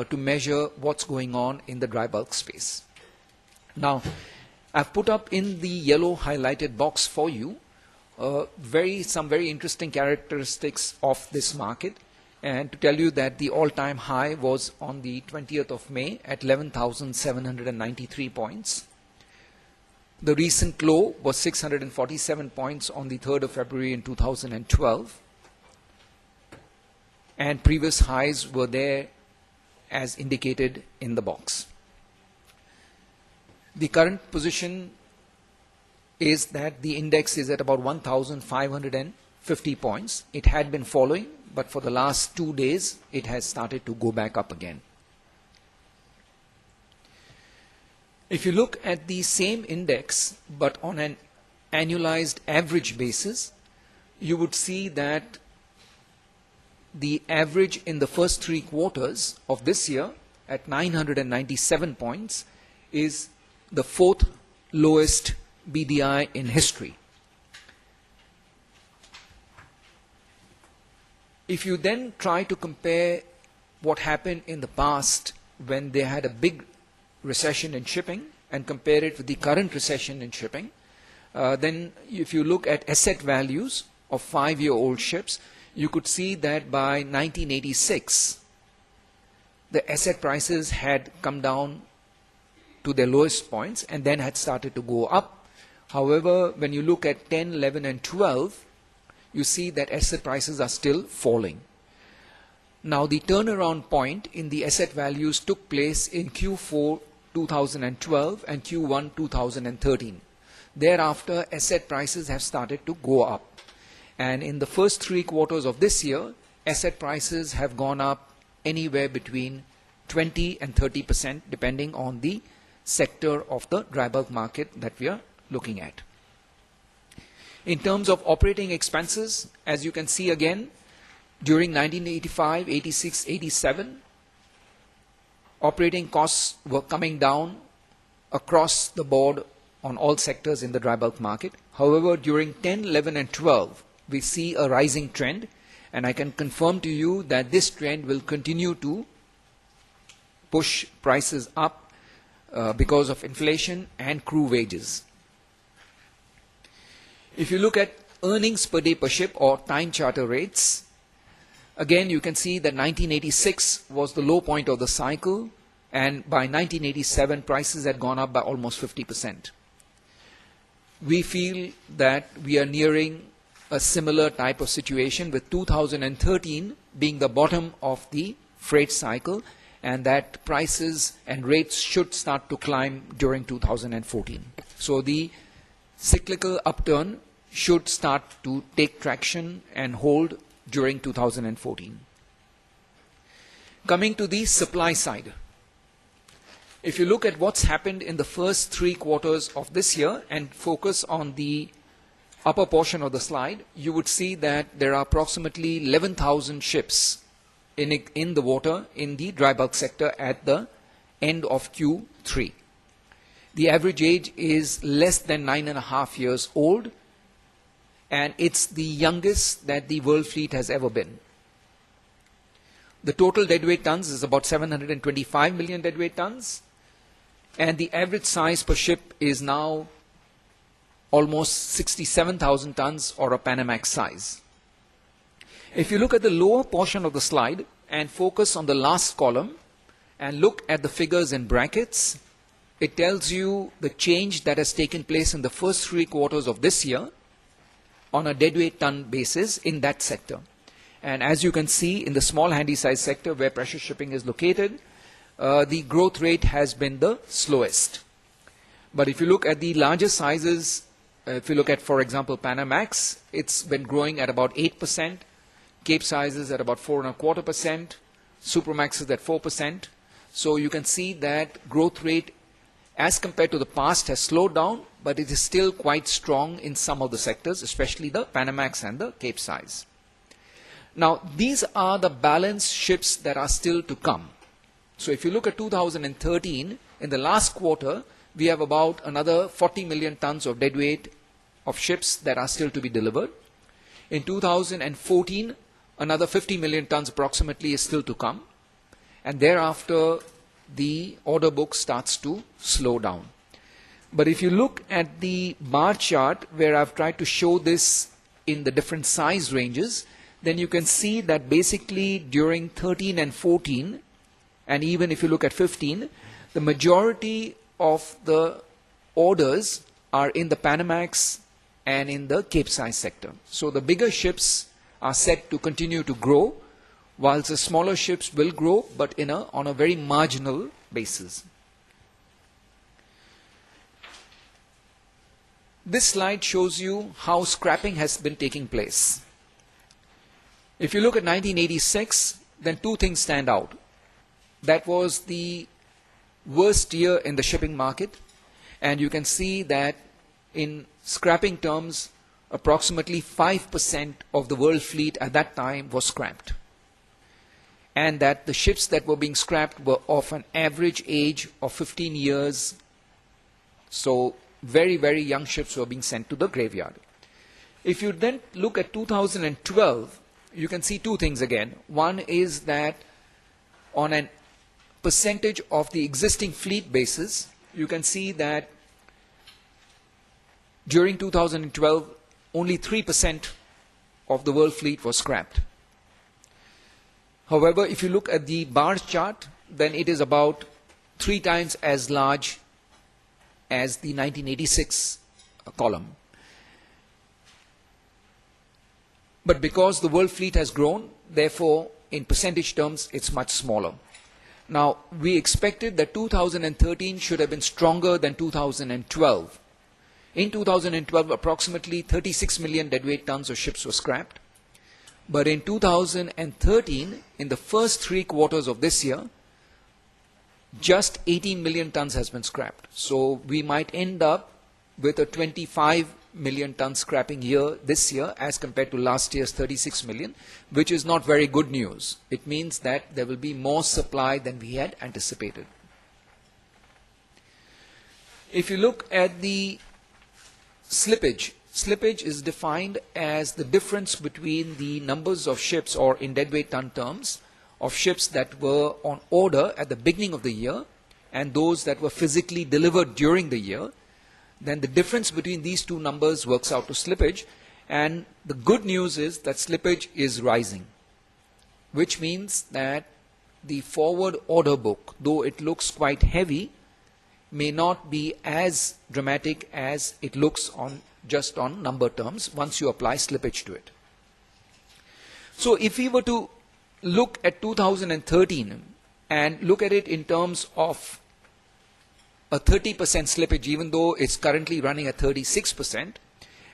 to measure what's going on in the dry bulk space. Now, I've put up in the yellow highlighted box for you some very interesting characteristics of this market, and to tell you that the all-time high was on the 20th of May at 11,793 points. The recent low was 647 points on the 3rd of February in 2012, and previous highs were there as indicated in the box. The current position is that the index is at about 1,550 points. It had been following, but for the last 2 days it has started to go back up again. If you look at the same index but on an annualized average basis, you would see that the average in the first 3 quarters of this year at 997 points is the 4th lowest BDI in history. If you then try to compare what happened in the past when they had a big recession in shipping and compare it with the current recession in shipping, then if you look at asset values of 5-year-old ships, you could see that by 1986 the asset prices had come down to their lowest points and then had started to go up. However, when you look at 10, 11 and 12, you see that asset prices are still falling. Now the turnaround point in the asset values took place in Q4 2012 and Q1 2013. Thereafter, asset prices have started to go up. And in the first 3 quarters of this year, asset prices have gone up anywhere between 20 and 30% depending on the sector of the dry bulk market that we are looking at. In terms of operating expenses, as you can see again, during 1985, 86, 87, operating costs were coming down across the board on all sectors in the dry bulk market. However, during 10, 11 and 12, we see a rising trend, and I can confirm to you that this trend will continue to push prices up because of inflation and crew wages. If you look at earnings per day per ship or time charter rates, again you can see that 1986 was the low point of the cycle, and by 1987 prices had gone up by almost 50%. We feel that we are nearing a similar type of situation, with 2013 being the bottom of the freight cycle, and that prices and rates should start to climb during 2014. So the cyclical upturn should start to take traction and hold during 2014. Coming to the supply side, if you look at what's happened in the first 3 quarters of this year and focus on the upper portion of the slide, you would see that there are approximately 11,000 ships in the water in the dry bulk sector at the end of Q3. The average age is less than 9.5 years old, and it's the youngest that the world fleet has ever been. The total deadweight tons is about 725 million deadweight tons, and the average size per ship is now almost 67,000 tons, or a Panamax size. If you look at the lower portion of the slide and focus on the last column and look at the figures in brackets, it tells you the change that has taken place in the first 3 quarters of this year on a deadweight ton basis in that sector. And as you can see, in the small handy size sector where pressure shipping is located, the growth rate has been the slowest. But if you look at the larger sizes, if you look at, for example, Panamax, it's been growing at about 8%, Cape sizes at about 4.25%, Supramax is at 4%. So you can see that growth rate as compared to the past has slowed down, but it is still quite strong in some of the sectors, especially the Panamax and the Cape size. Now, these are the balanced ships that are still to come. So if you look at 2013, in the last quarter, we have about another 40 million tons of deadweight of ships that are still to be delivered. In 2014, another 50 million tons approximately is still to come. and thereafter the order book starts to slow down. But if you look at the bar chart where I've tried to show this in the different size ranges, then you can see that basically during 13 and 14, and even if you look at 15, the majority of the orders are in the Panamax and in the Capesize sector. So the bigger ships are set to continue to grow, whilst the smaller ships will grow, but on a very marginal basis. This slide shows you how scrapping has been taking place. If you look at 1986, then two things stand out. That was the worst year in the shipping market, and you can see that in scrapping terms, approximately 5% of the world fleet at that time was scrapped, and that the ships that were being scrapped were of an average age of 15 years. So very, very young ships were being sent to the graveyard. If you then look at 2012, you can see two things again. One is that on a percentage of the existing fleet basis, you can see that during 2012, only 3% of the world fleet was scrapped. However, if you look at the bar chart, then it is about 3 times as large as the 1986 column. But because the world fleet has grown, therefore, in percentage terms, it's much smaller. Now, we expected that 2013 should have been stronger than 2012. In 2012, approximately 36 million deadweight tons of ships were scrapped. But in 2013, in the first 3 quarters of this year, just 18 million tons has been scrapped. So we might end up with a 25 million ton scrapping year this year as compared to last year's 36 million, which is not very good news. It means that there will be more supply than we had anticipated. If you look at the slippage, slippage is defined as the difference between the numbers of ships, or in deadweight ton terms, of ships that were on order at the beginning of the year and those that were physically delivered during the year. Then the difference between these two numbers works out to slippage, and the good news is that slippage is rising, which means that the forward order book, though it looks quite heavy, may not be as dramatic as it looks on just on number terms once you apply slippage to it. So if we were to look at 2013 and look at it in terms of a 30% slippage, even though it's currently running at 36%,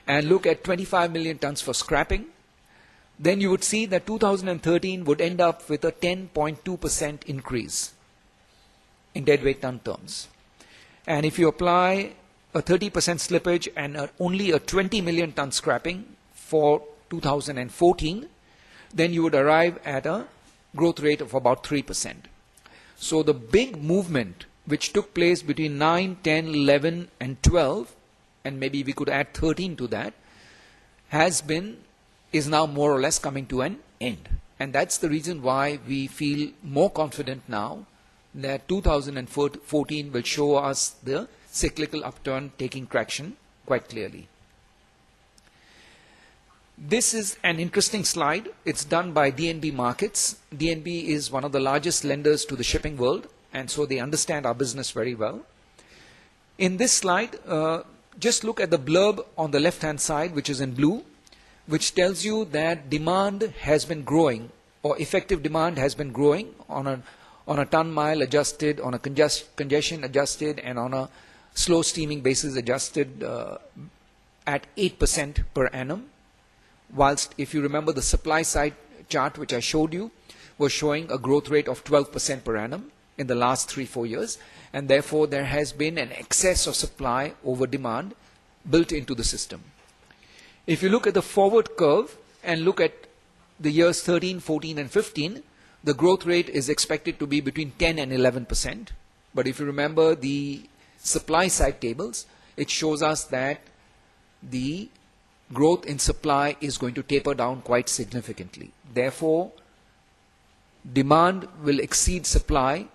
and look at 25 million tons for scrapping, then you would see that 2013 would end up with a 10.2% increase in deadweight ton terms. And if you apply a 30% slippage and only a 20 million ton scrapping for 2014, then you would arrive at a growth rate of about 3%. So the big movement which took place between 9, 10, 11 and 12, and maybe we could add 13 to that, is now more or less coming to an end. And that's the reason why we feel more confident now that 2014 will show us the cyclical upturn taking traction quite clearly. This is an interesting slide. It's done by DNB Markets. DNB is one of the largest lenders to the shipping world, and so they understand our business very well. In this slide, just look at the blurb on the left-hand side, which is in blue, which tells you that demand has been growing, or effective demand has been growing on a ton-mile adjusted, on a congestion adjusted, and on a slow steaming basis adjusted at 8% per annum. Whilst if you remember the supply side chart which I showed you was showing a growth rate of 12% per annum in the last 3-4 years, and therefore there has been an excess of supply over demand built into the system. If you look at the forward curve and look at the years 13, 14 and 15, the growth rate is expected to be between 10 and 11%. But if you remember the supply side tables, it shows us that the growth in supply is going to taper down quite significantly. Therefore, demand will exceed supply